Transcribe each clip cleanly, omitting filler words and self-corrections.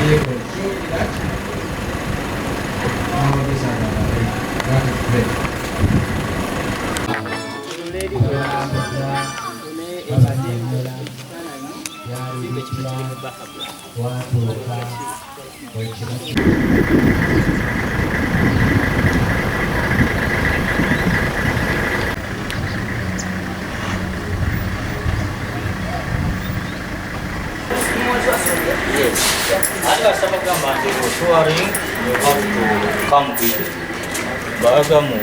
able to show me that. Now these are that is great. Yes. Ada sama gambar itu touring, you have to come with bagamu.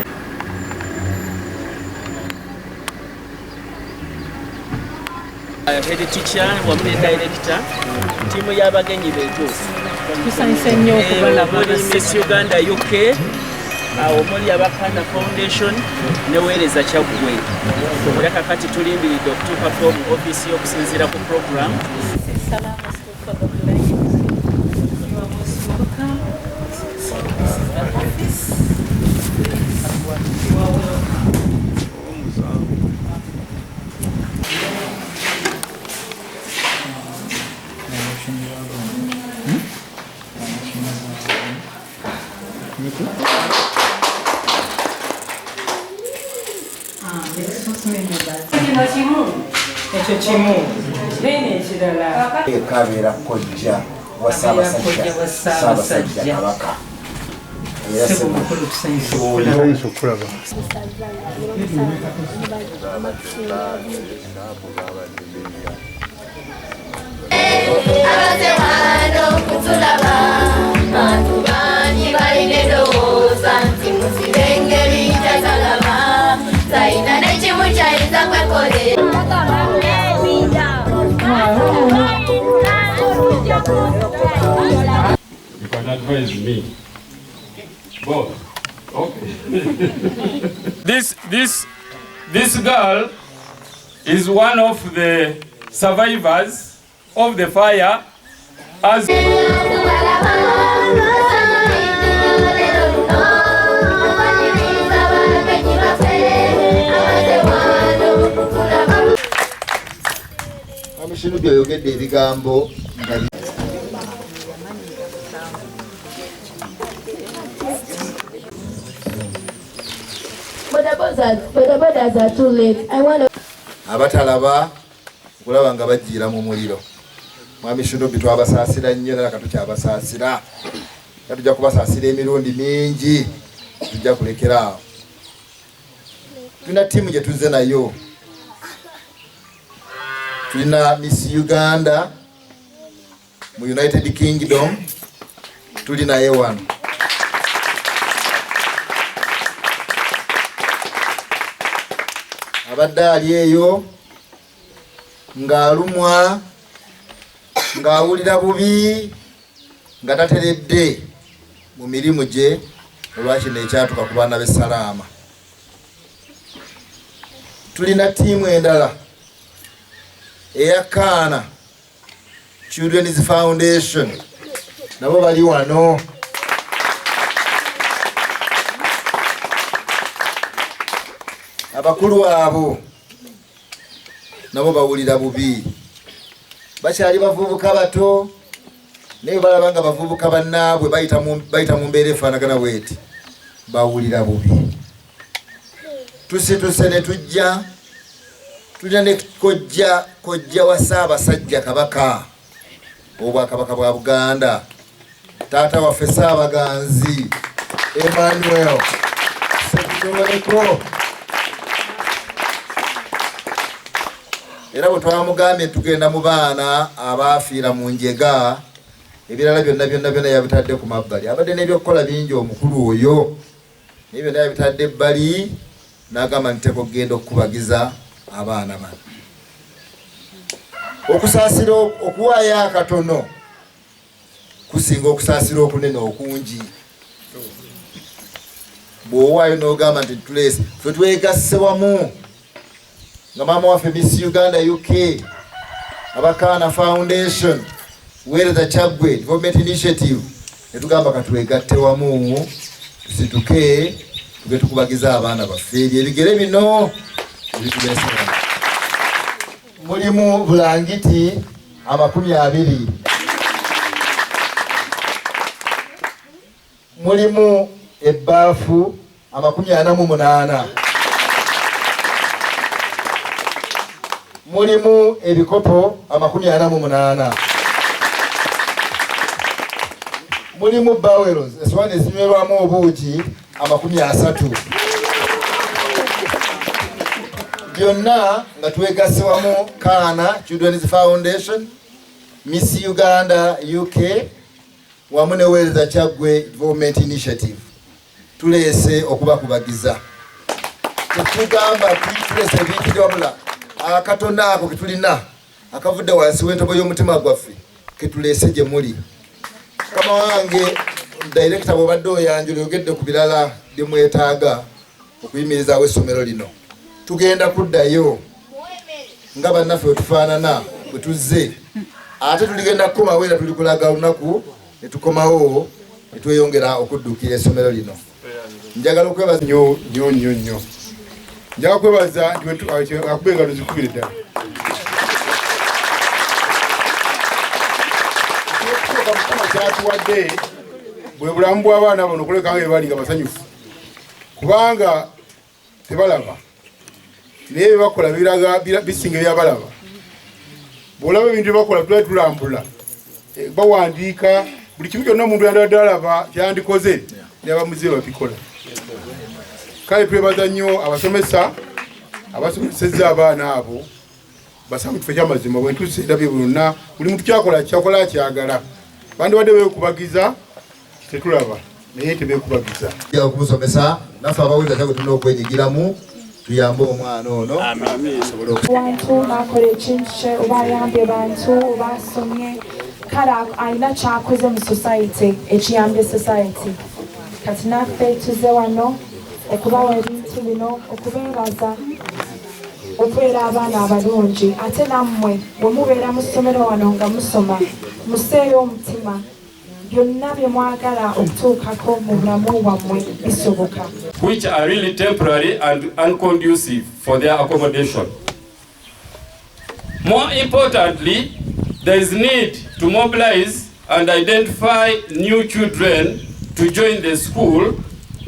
Head teacher, wamu director, timu y'abagenyi betu. Tusanyise nnyo okubalaba Miss Uganda UK. Omuli KKANA Foundation ne wereze ekyaggwe. Oli kakati tulimbiridde okutuuka from office y'okusinziira ku program. SALAMA School of BLIND. You are most welcome. This is the office. You are welcome. Ekyo kimu bene ekirala ekabeera kojja wa ssabasajja kabaka era sekukulu tusanyusa okulaba abazewano kutulaba bantu bangi balina endowooza nti musibengeri kyasalama talina nekimu kyayinza kwekolera. You can advise me. Both. Okay. This girl is one of the survivors of the fire. As Amishinu byoyogedde ebigambo Bodabodas are too late. I want to abatalaba kulaba nga bajjira mu muliro. Mwami Shinobi twabasaasira nnyo era katukyabasasira. Tujja kubasaasira emirundi mingi. Tujja kulekera awo. Tuna timu gye tuzze nayo. Tulina Miss Uganda mu United Kingdom. Tulina A1. Abadde ali eyo ng'alumwa ng'awulira bubi nga tateredde mu mirimu gye olwakino ekyatuka ku baana b'e Salaama. Tulina ttiimu endala eya KKANA Children's Foundation nabo bali wano. Abakulu abo nabo bawulira bubi. Bakyali bavubuka bato naye balaba nga bavubuka bannaabwe bayita mu mbeera efaanagana bweti. Bawulira bubi. Tusituse ne tujja tulina ne kojja wa Ssaabasajja Kabaka obwakabaka bwa Buganda, taata waffe Ssaabaganzi Emmanuel Sekitoleko. Era bwe twamugambye tugenda mu baana abaafiira mu njega, ebirala byonna yabitadde ku mabbali. Abadde n'ebyokukola bingi omukulu oyo, naye byonna yabitadde ebbali n'agamba nti tekogenda okukubagiza abaana bano. Okusaasira okuwaayo akatono kusinga okusaasira okunene okungi. Bw'owaayo n'ogamba nti tuleese, ffe twegasse wamu nga maama waffe Miss Uganda UK, KKANA Foundation, wereze ekyaggwe devolopment initiative, netugamba katwegatte wamu tusituke tuge tukubagiza abaana baffe. Ebigere bino ebitugeesa mulimu bulangiti 20. mulimu ebbaafu 48, mulimu ebikopo 48, mulimu bawelos essowaani ezinywerwamu obuugi 30, byonna nga twegasse wamu KKANA Children's Foundation, Miss Uganda UK wamu ne wereze kyaggwe devolopment initiative. Tuleese okubakubagiza tetugamba tuleese ebintu wabula akatona ako ketulina akavudde wansi w'entobo y'omutima gwaffe ketuleese gye muli. Kama wange director bw'obadde oyanjula oyogedde ku birala bye mwetaaga okuyimirizaawo essomero lino. Tugenda kuddayo nga bannaffe bwe tufaanana bwe tuzze, ate tuligenda kukomawo era tuli kulaga olunaku ne tukomawo ne tweyongera okudduukira essomero lino. Njagala okwebaza nnyo. Njagala kwebaza akubenga tuzikubire ddala. Mukama kyatuwadde bwe bulamu bw'abaana bano okuleka nga bali nga basanyufu, kubanga tebalaba naye byebakola biraga bisinga ebyabalaba. Bw'olaba ebintu byebakola tula tulambula, bawandiika buli kimu kyonna omuntu yandadde alaba kyandikoze ne bamuzibe babikola. Kale twebaza nnyo abasomesa abasomesezza abaana abo basamu kifo ky'amazima bwe ntuuse endabye bonna buli muntu kyakola kyagala. Bandibadde beekubagiza tetulaba naye tebeekubagiza. Okumusomesa naffe abawulira kyaggwe tulina okwenyigiramu tuyambe omwana ono abantu nakola ekintu kye oba ayambye bantu oba asomye kale alina kyakoze mu society ekiyambye society. Kati naffe tuze wano okubawa ebintu bino okubeebaza okubeera abaana abalungi. Ate nammwe bwe mubeera mu ssomero wano nga musoma museeyo omutima byonna bye mwagala okutuukako mu bulamu bwammwe bisoboka. Which are really temporary and unconducive for their accommodation. More importantly, there is need to mobilize and identify new children to join the school,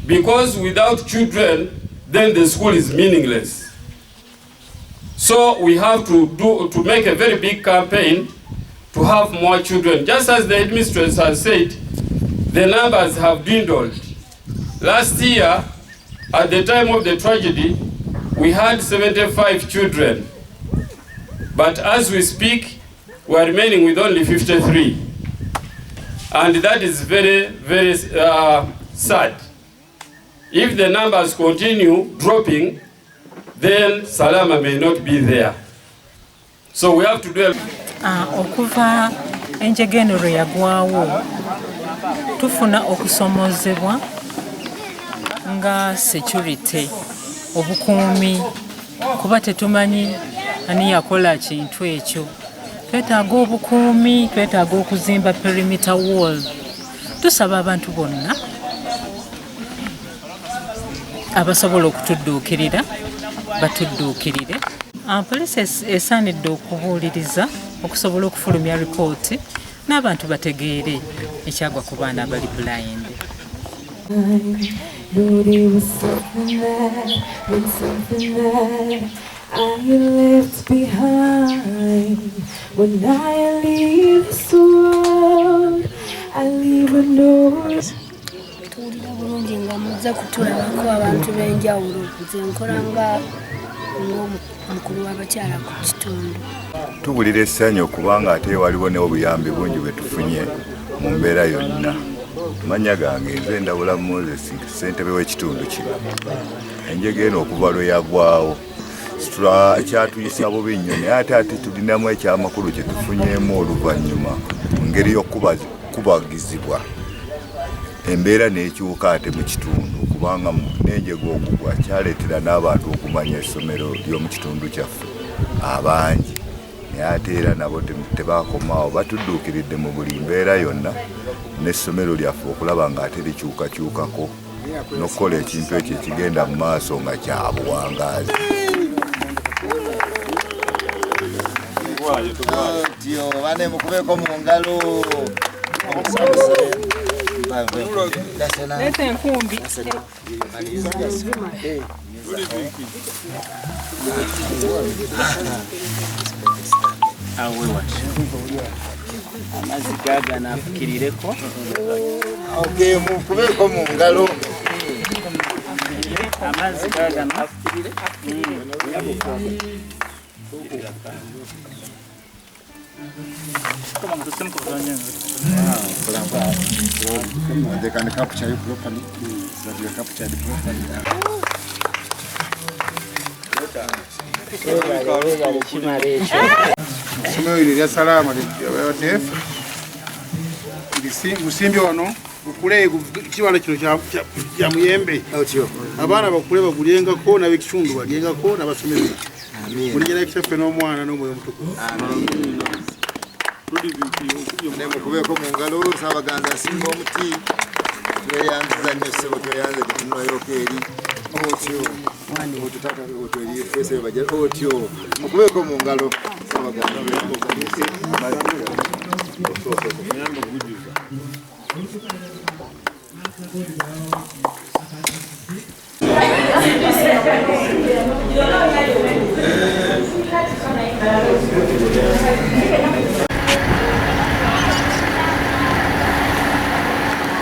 because without children, then the school is meaningless. So we have to make a very big campaign to have more children. Just as the administrators have said, the numbers have dwindled. Last year, at the time of the tragedy, we had 75 children. But as we speak, we are remaining with only 53. And that is very, very sad. If the numbers continue dropping, then Salaama may not be there. So we have to do okuva enjegenero yagwawo tufuna okusomozebwa nga security obukuumi, kuba tetumanyi ani yakola kintu ekyo. Twetaaga obukuumi, twetaaga okuzimba perimeter wall. Tusaba abantu bonna abasobola okutudduukirira batudduukirire. Poliisi esaanidde okubuuliriza okusobola okufulumya ripooti n'abantu bategeere ekyagwa ku baana abali blind. I left behind. When I leave this world, I leave a note. Tuwulira bulungi nga muzze kutulabako abantu b'enjawulo. Nze nkola nga omukulu w'abakyala ku kitundu. Tuwulira essanyu kubanga ate waliwo n'obuyambi bungi bwe tufunye mu mbeera yonna. Manya gange nze Ndawula Moses, ssentebe w'ekitundu kino. Enjegeno okuva lwe yagwawo kyatuyisa bubi nnyo, naye ate tulinamu ekyamakulu kye tufunyeemu oluvannyuma mu ngeri y'okubagizibwa. Embeera n'ekyuka ate mu kitundu kubanga n'enjega okugwa kyaleetera n'abantu okumanya essomero ly'omu kitundu kyaffe abangi, naye ate era nabo tebaakomaawo, batudduukiridde mu buli mbeera yonna n'essomero lyaffe okulaba nga ate likyukakyukako n'okukola ekintu ekyo ekigenda mu maaso nga kya buwangaazi. Bane mukubeko mu ngalo Leta enkumbi. Awe wat. Amazzi gaga nafukirireko. Okay, mukubeko mu ngalo. Amazzi gaga nafukirire. Comment tu sais pour gagner? They can capture you properly. That you capture the properly. Isomero lya Salaama lya TF. Musimbi wano ukule kibala kino kya muyembe. Abaana bakule bagulengako n'abekitundu bagengako n'abasomesa. Amen. Mulijana kitaffe n'omwana n'omwoyo omutukuvu. Amen. Nemukubeko mu ngalo Ssabaganza asimba omuti. Tweyanziza nnyo ssebo tweyanze kutunulayooko eri. Otyo. Otutaka otweri fese baje otyo. Mukubeko mu ngalo Ssabaganza.